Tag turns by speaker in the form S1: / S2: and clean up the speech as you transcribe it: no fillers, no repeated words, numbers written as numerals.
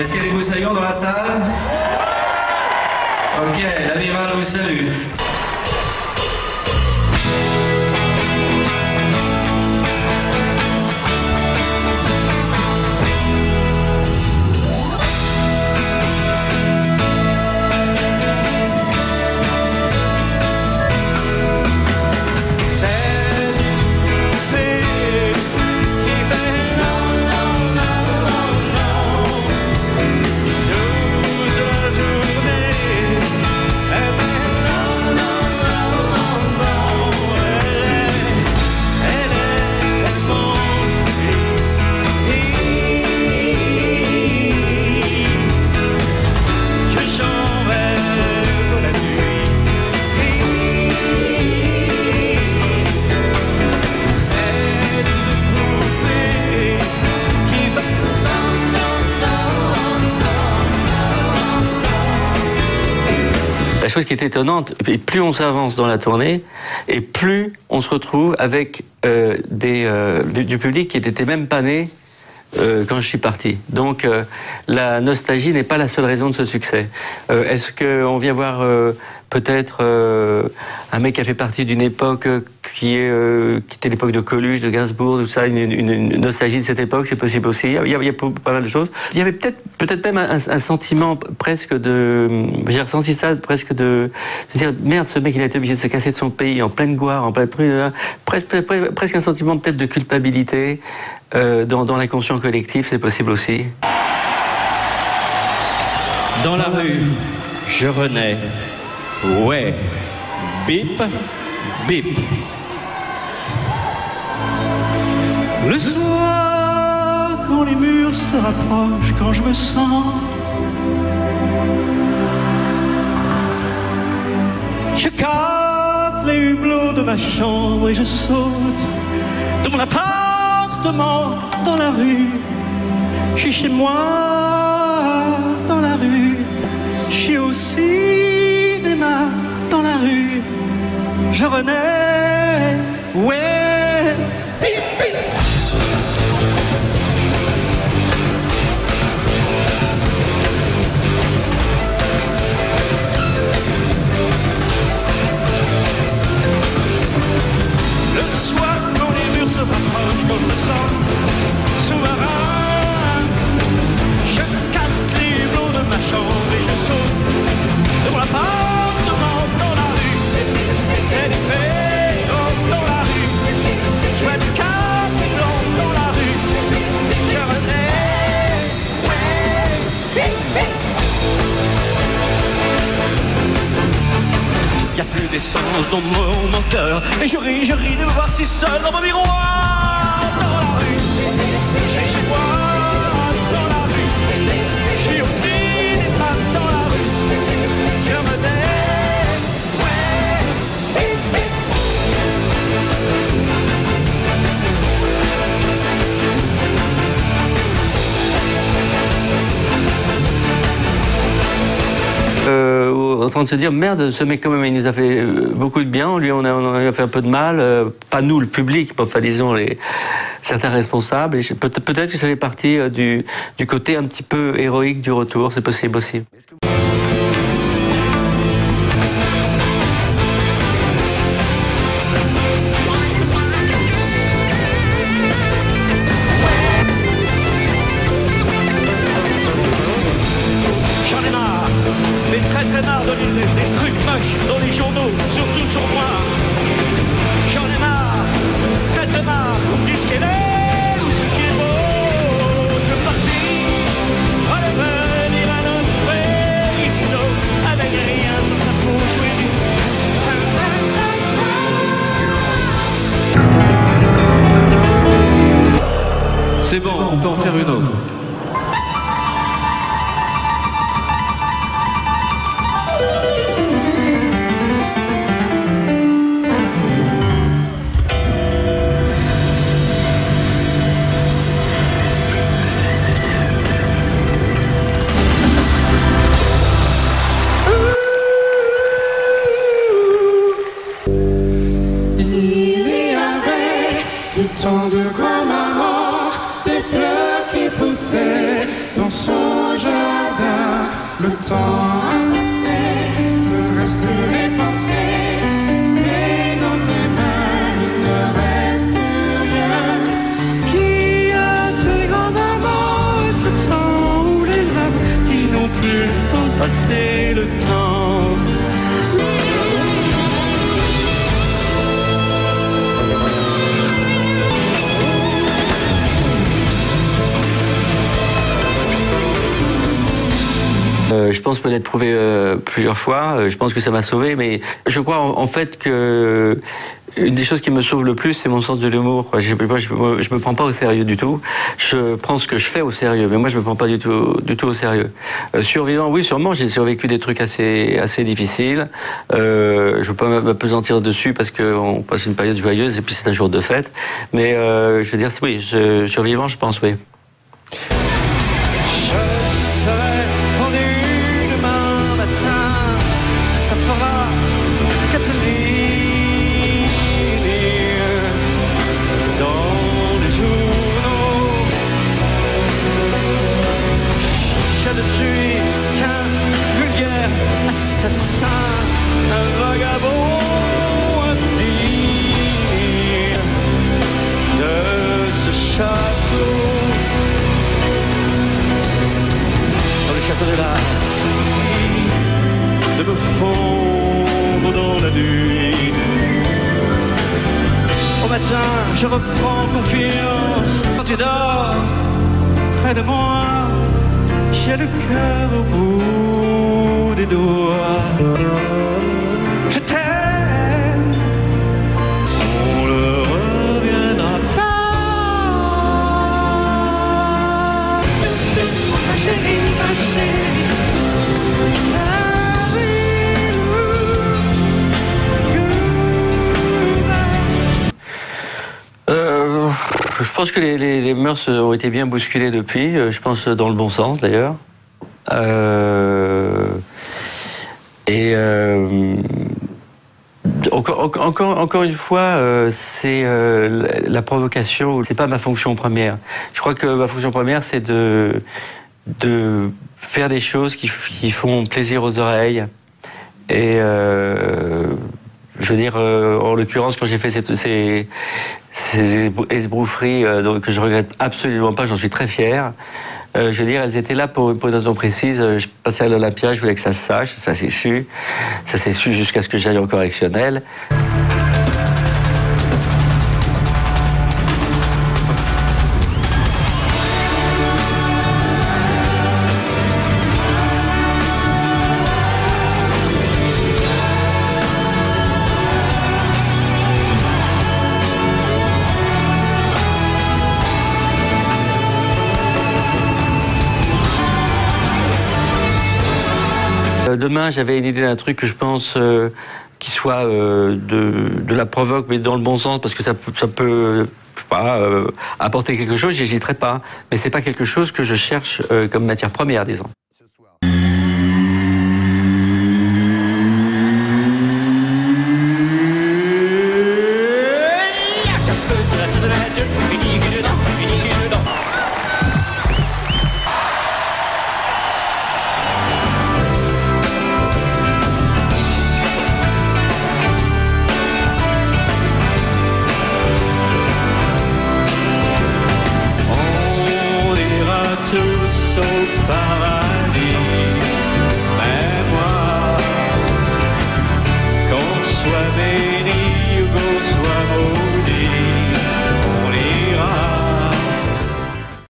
S1: Est-ce qu'il y a des Moussaillons dans la salle? Ok, l'amiral vous salue.
S2: La chose qui est étonnante, et plus on s'avance dans la tournée, et plus on se retrouve avec du public qui n'était même pas né quand je suis parti. Donc la nostalgie n'est pas la seule raison de ce succès. Est-ce qu'on vient voir peut-être un mec qui a fait partie d'une époque qui était l'époque de Coluche, de Gainsbourg, tout ça, une nostalgie de cette époque, c'est possible aussi. Il y a pas mal de choses. Il y avait peut-être même un sentiment presque de... J'ai ressenti ça presque de dire, merde, ce mec il a été obligé de se casser de son pays en pleine gloire, en plein truc, presque un sentiment peut-être de culpabilité dans l'inconscient collectif, c'est possible aussi.
S3: Dans la rue, je renais. Ouais, bip, bip.
S4: Le soir, quand les murs se rapprochent, quand je me sens, je casse les hublots de ma chambre et je saute de mon appartement dans la rue. Je suis chez moi dans la rue, je suis au cinéma dans la rue, je renais, ouais, bip, bip. Le soir, quand les murs se rapprochent, je me sens souverain. Je casse les hublots de ma chambre et je saute de mon appartement dans la rue. C'est des féroces dans la rue. Je vois du cap blanc dans la rue. Je renais, ouais, bip, bip. Y'a plus d'essence dans mon moteur et je ris de me voir si seul dans mon miroir. Dans la rue, je suis chez moi, dans la rue, je suis au cinéma dans la rue, je me dis, ouais, bip, bip.
S2: En train de se dire, merde, ce mec quand même il nous a fait beaucoup de bien, lui on a fait un peu de mal, pas nous le public, enfin disons certains responsables, et peut-être que ça fait partie du côté un petit peu héroïque du retour, c'est possible aussi.
S4: Très marre de lire des trucs moches dans les journaux, surtout sur moi. J'en ai marre, très marre. Vous me dites ce qu'elle est ou ce qui est beau. Je suis parti, redevenir un autre périsseau, avec rien pour jouer du.
S1: C'est bon, on peut en faire une autre.
S5: Tant de grands mamans, des fleurs qui poussaient dans son jardin. Le temps a passé, je reste les pensées, mais dans tes mains il ne reste plus rien.
S4: Qui a tué grand-maman? Est-ce le temps ou les âmes qui n'ont plus le temps de passer le temps?
S2: Je pense me l'être prouvé plusieurs fois. Je pense que ça m'a sauvé, mais je crois en fait que une des choses qui me sauve le plus, c'est mon sens de l'humour. Je me prends pas au sérieux du tout. Je prends ce que je fais au sérieux, mais moi je me prends pas du tout au sérieux. Survivant, oui, sûrement, j'ai survécu des trucs assez difficiles. Je veux pas m'apesantir dessus parce qu'on passe une période joyeuse et puis c'est un jour de fête. Mais je veux dire, oui, survivant, je pense, oui.
S4: Assassin, un vagabond indigne de ce château, dans le château de la vie, de me fondre dans la nuit. Au matin, je reprends confiance. Quand tu dors près de moi, j'ai le cœur au bout des doigts. Je t'aime, on ne reviendra pas. Ma chérie, ma chérie.
S2: Je pense que les mœurs ont été bien bousculées depuis. Je pense dans le bon sens d'ailleurs. Encore une fois, c'est la provocation. C'est pas ma fonction première. Je crois que ma fonction première, c'est de faire des choses qui font plaisir aux oreilles. Et je veux dire, en l'occurrence, quand j'ai fait ces esbroufferie que je regrette absolument pas, j'en suis très fier. Je veux dire, elles étaient là pour une raison précise. Je passais à l'Olympia, je voulais que ça se sache, ça s'est su. Ça s'est su jusqu'à ce que j'aille en correctionnel. Demain, j'avais une idée d'un truc que je pense qui soit de la provoque, mais dans le bon sens, parce que ça peut apporter quelque chose, j'hésiterai pas. Mais c'est pas quelque chose que je cherche comme matière première, disons.
S4: Sur la fenêtre, une